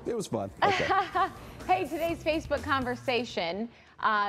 It was fun. Okay. Hey, today's Facebook conversation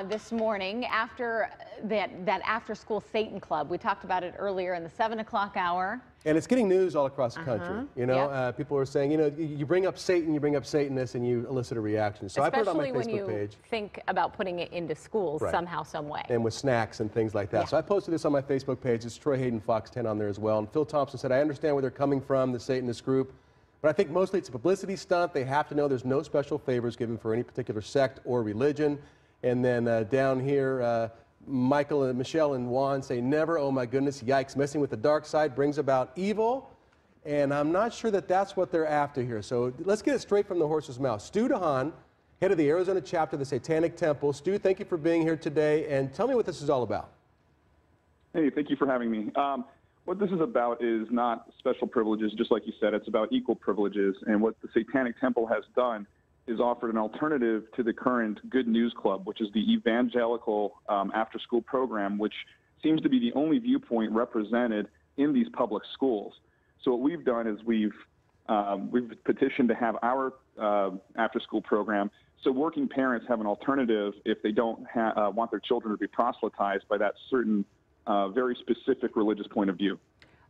this morning after that after-school Satan Club. We talked about it earlier in the 7 o'clock hour. And it's getting news all across the country. You know, Yep. people are saying, you know, you bring up Satan, you bring up Satanists, and you elicit a reaction. So I put it on my Especially when Facebook you page. think about putting it into schools Right. somehow, some way. And with snacks and things like that. Yeah. So I posted this on my Facebook page. It's Troy Hayden Fox 10 on there as well. And Phil Thompson said, I understand where they're coming from, the Satanist group, but I think mostly it's a publicity stunt. They have to know there's no special favors given for any particular sect or religion. And then down here, Michael and Michelle and Juan say, never, oh my goodness, yikes, messing with the dark side brings about evil. And I'm not sure that that's what they're after here. So let's get it straight from the horse's mouth. Stu DeHaan, head of the Arizona chapter of the Satanic Temple. Stu, thank you for being here today, and tell me what this is all about. Hey, thank you for having me. What this is about is not special privileges, just like you said. It's about equal privileges. And what the Satanic Temple has done is offered an alternative to the current Good News Club, which is the Evangelical after-school program, which seems to be the only viewpoint represented in these public schools. So what we've done is we've petitioned to have our after-school program so working parents have an alternative if they don't want their children to be proselytized by that certain very specific religious point of view.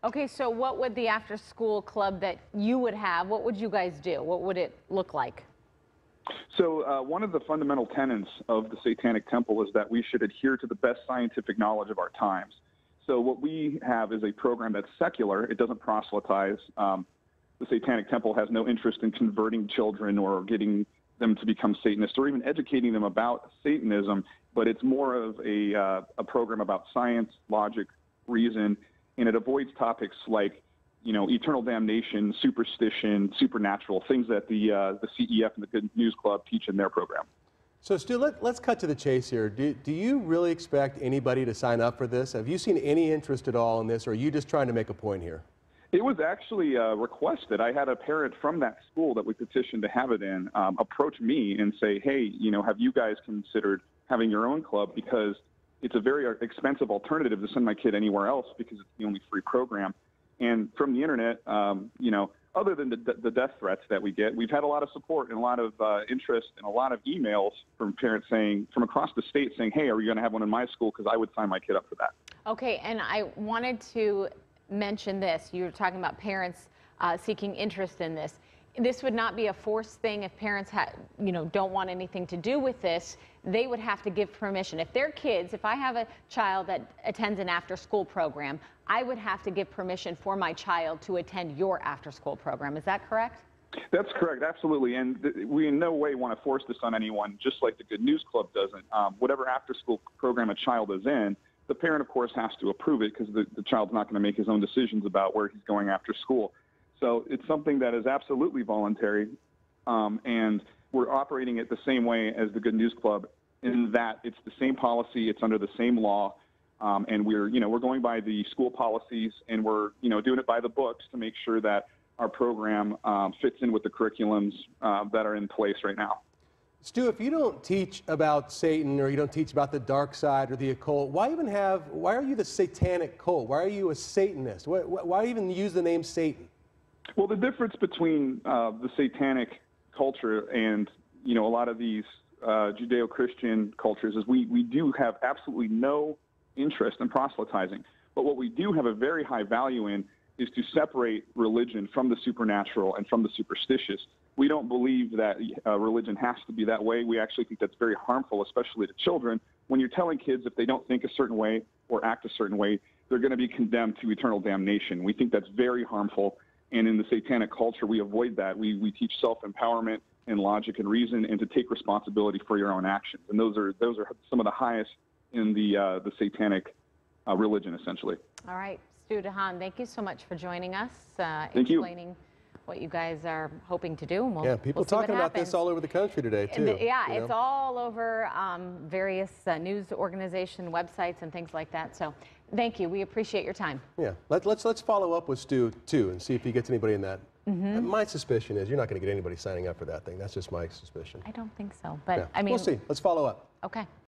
Okay, so what would the after-school club that you would have, what would you guys do? What would it look like? So one of the fundamental tenets of the Satanic Temple is that we should adhere to the best scientific knowledge of our times. So what we have is a program that's secular. It doesn't proselytize. The Satanic Temple has no interest in converting children or getting them to become Satanists or even educating them about Satanism, but it's more of a program about science, logic, reason, and it avoids topics like, you know, eternal damnation, superstition, supernatural, things that the CEF and the Good News Club teach in their program. So, Stu, let's cut to the chase here. Do you really expect anybody to sign up for this? Have you seen any interest at all in this, or are you just trying to make a point here? It was actually requested. I had a parent from that school that we petitioned to have it in approach me and say, hey, you know, have you guys considered having your own club? Because it's a very expensive alternative to send my kid anywhere else because it's the only free program. And from the internet, you know, other than the death threats that we get, we've had a lot of support and a lot of interest and a lot of emails from parents saying, from across the state saying, hey, are we going to have one in my school? Because I would sign my kid up for that. Okay, and I wanted to mention this. You were talking about parents seeking interest in this. This would not be a forced thing if parents don't want anything to do with this. They would have to give permission. If their kids, if I have a child that attends an after-school program, I would have to give permission for my child to attend your after-school program. Is that correct? That's correct, absolutely. And we in no way want to force this on anyone, just like the Good News Club doesn't. Whatever after-school program a child is in, the parent, of course, has to approve it because the child's not going to make his own decisions about where he's going after school. So it's something that is absolutely voluntary, and we're operating it the same way as the Good News Club in that it's the same policy, it's under the same law, and we're going by the school policies, and we're doing it by the books to make sure that our program fits in with the curriculums that are in place right now. Stu, if you don't teach about Satan or you don't teach about the dark side or the occult, why are you the satanic cult? Why are you a Satanist? Why even use the name Satan? Well, the difference between the satanic culture and, a lot of these Judeo-Christian cultures is we do have absolutely no interest in proselytizing. But what we do have a very high value in is to separate religion from the supernatural and from the superstitious. We don't believe that religion has to be that way. We actually think that's very harmful, especially to children. When you're telling kids if they don't think a certain way or act a certain way, they're going to be condemned to eternal damnation. We think that's very harmful. And in the satanic culture, we avoid that. We teach self-empowerment and logic and reason and to take responsibility for your own actions. And those are some of the highest in the satanic religion, essentially. All right. Stu DeHaan, thank you so much for joining us, Thank explaining you. What you guys are hoping to do. Yeah, people talking about this all over the country today, too. Yeah, it's all over various news organization websites and things like that. So thank you. We appreciate your time. Yeah, let's follow up with Stu, too, and see if he gets anybody in that. My suspicion is you're not going to get anybody signing up for that thing. That's just my suspicion. I don't think so, but yeah. I mean... We'll see. Let's follow up. Okay.